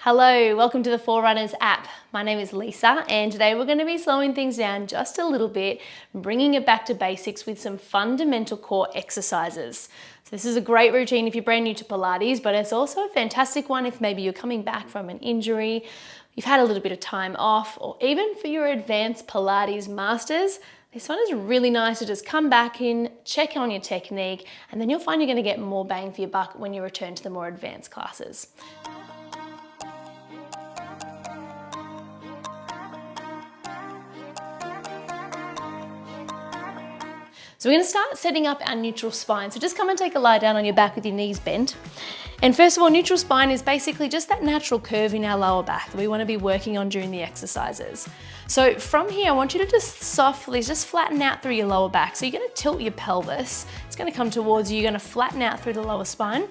Hello, welcome to the Forerunners app. My name is Lisa and today we're going to be slowing things down just a little bit, bringing it back to basics with some fundamental core exercises. So this is a great routine if you're brand new to Pilates, but it's also a fantastic one if maybe you're coming back from an injury, you've had a little bit of time off, or even for your advanced Pilates masters. This one is really nice to just come back in, check on your technique, and then you'll find you're going to get more bang for your buck when you return to the more advanced classes. So we're going to start setting up our neutral spine. So just come and take a lie down on your back with your knees bent. And first of all, neutral spine is basically just that natural curve in our lower back that we want to be working on during the exercises. So from here, I want you to just softly just flatten out through your lower back. So you're going to tilt your pelvis. It's going to come towards you. You're going to flatten out through the lower spine.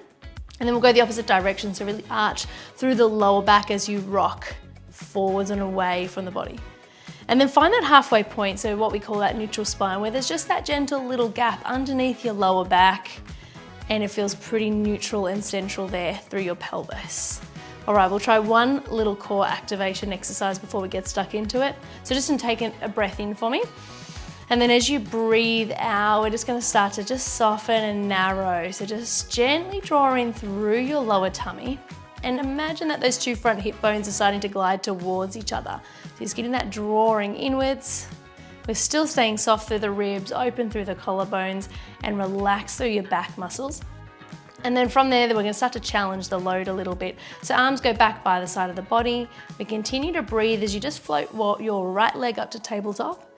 And then we'll go the opposite direction. So really arch through the lower back as you rock forwards and away from the body. And then find that halfway point, so what we call that neutral spine, where there's just that gentle little gap underneath your lower back, and it feels pretty neutral and central there through your pelvis. All right, we'll try one little core activation exercise before we get stuck into it. So just take a breath in for me. And then as you breathe out, we're just gonna start to just soften and narrow. So just gently draw in through your lower tummy. And imagine that those two front hip bones are starting to glide towards each other. So just getting that drawing inwards. We're still staying soft through the ribs, open through the collarbones, and relax through your back muscles. And then from there, we're gonna start to challenge the load a little bit. So arms go back by the side of the body. We continue to breathe as you just float your right leg up to tabletop.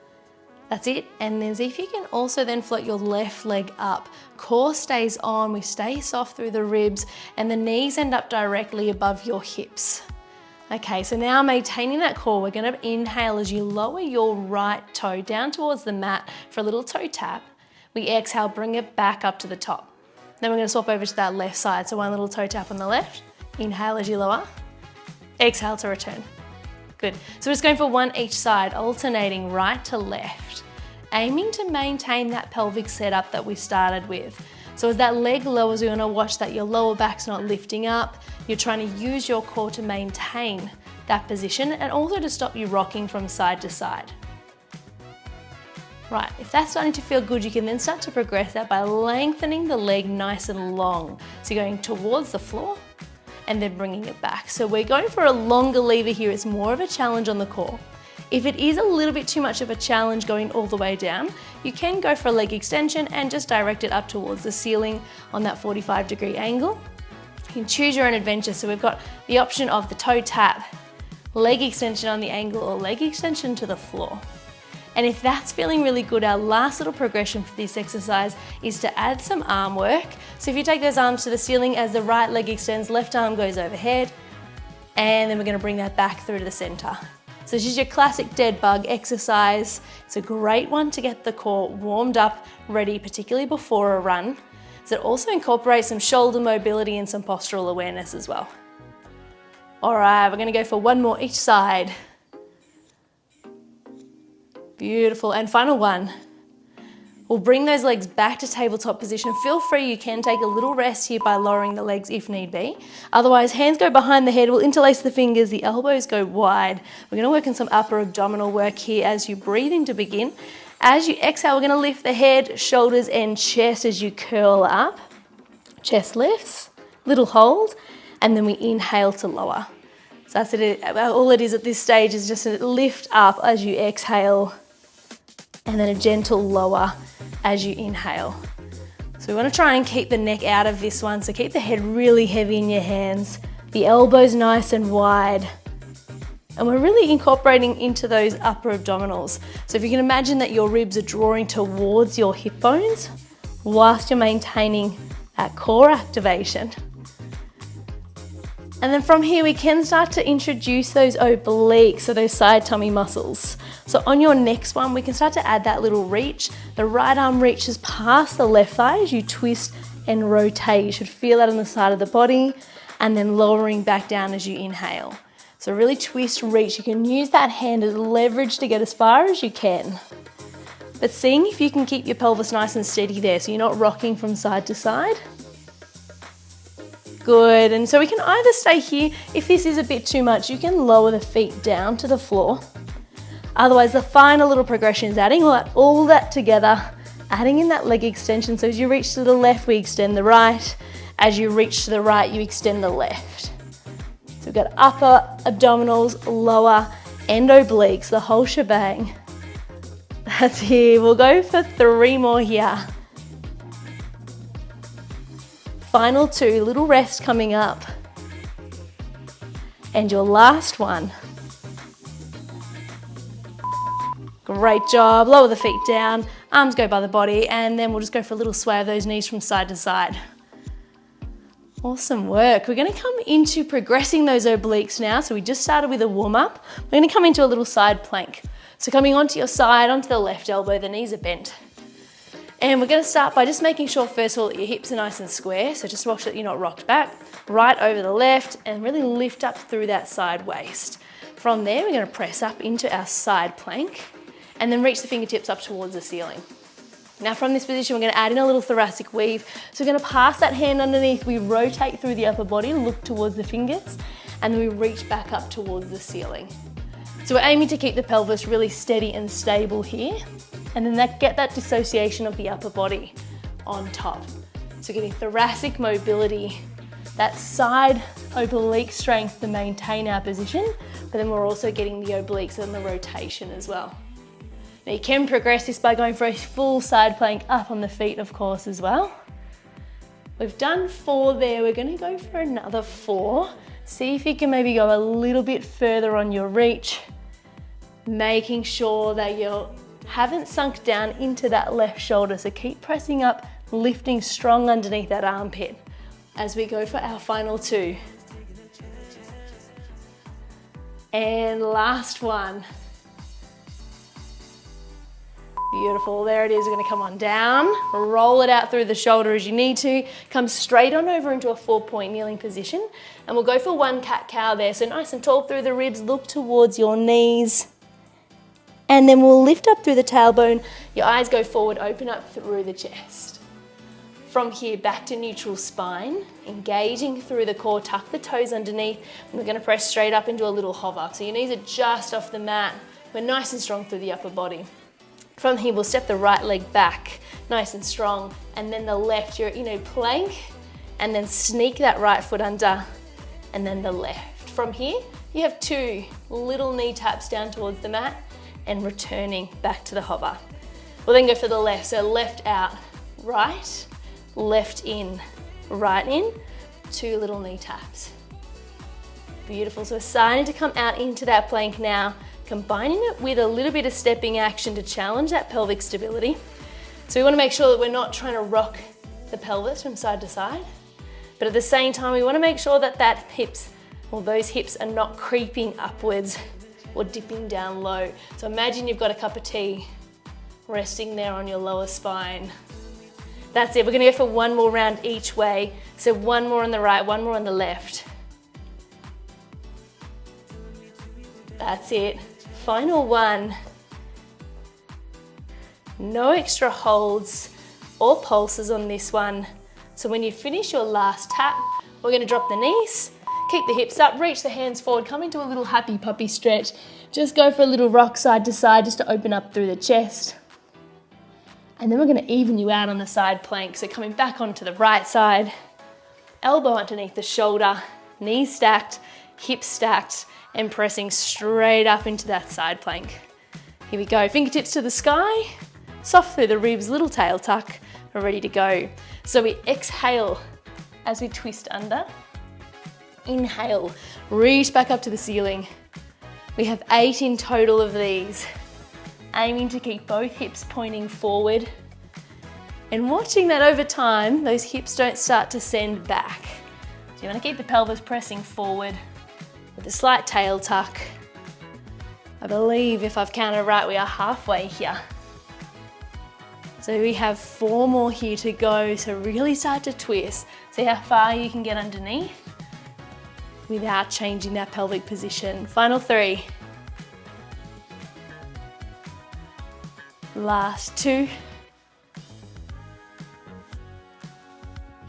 That's it. And then see if you can also then float your left leg up. Core stays on, we stay soft through the ribs, and the knees end up directly above your hips. Okay, so now maintaining that core, we're gonna inhale as you lower your right toe down towards the mat for a little toe tap. We exhale, bring it back up to the top. Then we're gonna swap over to that left side. So one little toe tap on the left. Inhale as you lower, exhale to return. Good. So we're just going for one each side, alternating right to left, aiming to maintain that pelvic setup that we started with. So as that leg lowers, we want to watch that your lower back's not lifting up. You're trying to use your core to maintain that position and also to stop you rocking from side to side. Right, if that's starting to feel good, you can then start to progress that by lengthening the leg nice and long. So you're going towards the floor and then bringing it back. So we're going for a longer lever here. It's more of a challenge on the core. If it is a little bit too much of a challenge going all the way down, you can go for a leg extension and just direct it up towards the ceiling on that 45-degree angle. You can choose your own adventure. So we've got the option of the toe tap, leg extension on the angle, or leg extension to the floor. And if that's feeling really good, our last little progression for this exercise is to add some arm work. So if you take those arms to the ceiling as the right leg extends, left arm goes overhead, and then we're gonna bring that back through to the center. So this is your classic dead bug exercise. It's a great one to get the core warmed up, ready, particularly before a run. So it also incorporates some shoulder mobility and some postural awareness as well. All right, we're gonna go for one more each side. Beautiful, and final one. We'll bring those legs back to tabletop position. Feel free, you can take a little rest here by lowering the legs if need be. Otherwise, hands go behind the head, we'll interlace the fingers, the elbows go wide. We're gonna work on some upper abdominal work here as you breathe in to begin. As you exhale, we're gonna lift the head, shoulders, and chest as you curl up. Chest lifts, little hold, and then we inhale to lower. So that's it. All it is at this stage is just a lift up as you exhale, and then a gentle lower as you inhale. So we want to try and keep the neck out of this one. So keep the head really heavy in your hands, the elbows nice and wide. And we're really incorporating into those upper abdominals. So if you can imagine that your ribs are drawing towards your hip bones whilst you're maintaining that core activation. And then from here, we can start to introduce those obliques, so those side tummy muscles. So on your next one, we can start to add that little reach. The right arm reaches past the left thigh as you twist and rotate. You should feel that on the side of the body, and then lowering back down as you inhale. So really twist, reach. You can use that hand as leverage to get as far as you can. But seeing if you can keep your pelvis nice and steady there, so you're not rocking from side to side. Good, and so we can either stay here. If this is a bit too much, you can lower the feet down to the floor. Otherwise, the final little progression is adding all that together, adding in that leg extension. So as you reach to the left, we extend the right. As you reach to the right, you extend the left. So we've got upper abdominals, lower, and obliques, the whole shebang. That's here. We'll go for 3 more here. Final 2, little rest coming up. And your last one. Great job. Lower the feet down, arms go by the body, and then we'll just go for a little sway of those knees from side to side. Awesome work. We're going to come into progressing those obliques now. So we just started with a warm up. We're going to come into a little side plank. So coming onto your side, onto the left elbow, the knees are bent. And we're going to start by just making sure, first of all, that your hips are nice and square. So just watch that you're not rocked back. Right over the left and really lift up through that side waist. From there, we're going to press up into our side plank and then reach the fingertips up towards the ceiling. Now from this position, we're going to add in a little thoracic weave. So we're going to pass that hand underneath. We rotate through the upper body, look towards the fingers, and then we reach back up towards the ceiling. So we're aiming to keep the pelvis really steady and stable here. And then get that dissociation of the upper body on top. So getting thoracic mobility, that side oblique strength to maintain our position, but then we're also getting the obliques and the rotation as well. Now you can progress this by going for a full side plank up on the feet, of course, as well. We've done 4 there. We're going to go for another 4. See if you can maybe go a little bit further on your reach, making sure that you haven't sunk down into that left shoulder. So keep pressing up, lifting strong underneath that armpit as we go for our final 2. And last one. Beautiful, there it is. We're going to come on down, roll it out through the shoulder as you need to, come straight on over into a 4-point kneeling position, and we'll go for 1 cat-cow there. So nice and tall through the ribs, look towards your knees, and then we'll lift up through the tailbone. Your eyes go forward, open up through the chest. From here, back to neutral spine, engaging through the core, tuck the toes underneath, and we're going to press straight up into a little hover. So your knees are just off the mat. We're nice and strong through the upper body. From here, we'll step the right leg back, nice and strong, and then the left, you're in a plank, and then sneak that right foot under, and then the left. From here, you have 2 little knee taps down towards the mat, and returning back to the hover. We'll then go for the left, so left out, right, left in, right in, 2 little knee taps. Beautiful, so we're starting to come out into that plank now, combining it with a little bit of stepping action to challenge that pelvic stability. So we want to make sure that we're not trying to rock the pelvis from side to side, but at the same time, we want to make sure that those hips are not creeping upwards or dipping down low. So imagine you've got a cup of tea resting there on your lower spine. That's it. We're going to go for 1 more round each way. So 1 more on the right, 1 more on the left. That's it. Final 1. No extra holds or pulses on this one. So when you finish your last tap, we're going to drop the knees, keep the hips up, reach the hands forward, come into a little happy puppy stretch. Just go for a little rock side to side just to open up through the chest. And then we're going to even you out on the side plank. So coming back onto the right side, elbow underneath the shoulder, knees stacked, hips stacked, and pressing straight up into that side plank. Here we go, fingertips to the sky, soft through the ribs, little tail tuck, we're ready to go. So we exhale as we twist under. Inhale, reach back up to the ceiling. We have 8 in total of these. Aiming to keep both hips pointing forward and watching that over time, those hips don't start to send back. So you want to keep the pelvis pressing forward with a slight tail tuck. I believe if I've counted right, we are halfway here. So we have 4 more here to go. So really start to twist. See how far you can get underneath without changing that pelvic position. Final 3. Last 2.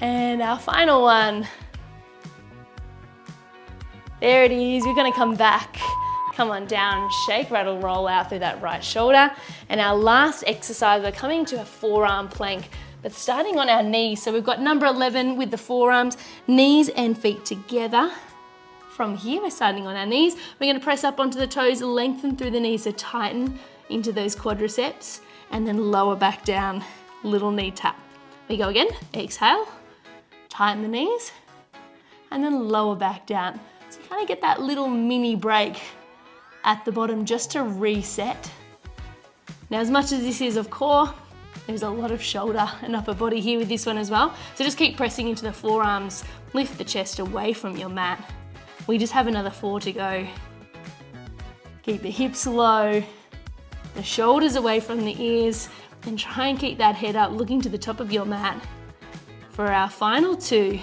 And our final one. There it is. We're gonna come back. Come on down, shake, rattle, roll out through that right shoulder. And our last exercise, we're coming to a forearm plank, but starting on our knees. So we've got number 11 with the forearms, knees and feet together. From here, we're starting on our knees. We're gonna press up onto the toes, lengthen through the knees, so tighten into those quadriceps, and then lower back down, little knee tap. We go again, exhale, tighten the knees, and then lower back down. So you kind of get that little mini break at the bottom just to reset. Now, as much as this is of core, there's a lot of shoulder and upper body here with this one as well. So just keep pressing into the forearms, lift the chest away from your mat. We just have another 4 to go. Keep the hips low, the shoulders away from the ears, and try and keep that head up, looking to the top of your mat. For our final 2.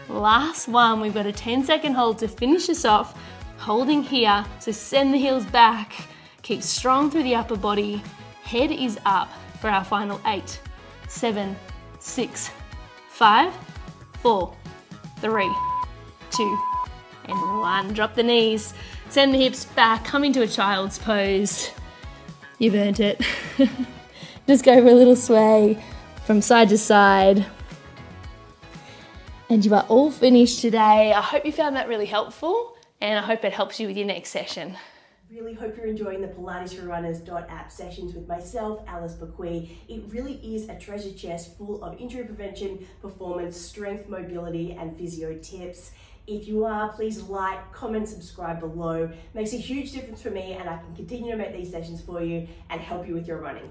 Last one, we've got a 10-second hold to finish us off, holding here. So send the heels back, keep strong through the upper body, head is up for our final 8, 7, 6, 5, 4, 3, 2, and 1. Drop the knees, send the hips back, come into a child's pose. You've earned it. Just go for a little sway from side to side. And you are all finished today. I hope you found that really helpful, and I hope it helps you with your next session. Really hope you're enjoying the Pilates for Runners.app sessions with myself, Alice Bequee. It really is a treasure chest full of injury prevention, performance, strength, mobility, and physio tips. If you are, please like, comment, subscribe below. Makes a huge difference for me, and I can continue to make these sessions for you and help you with your running.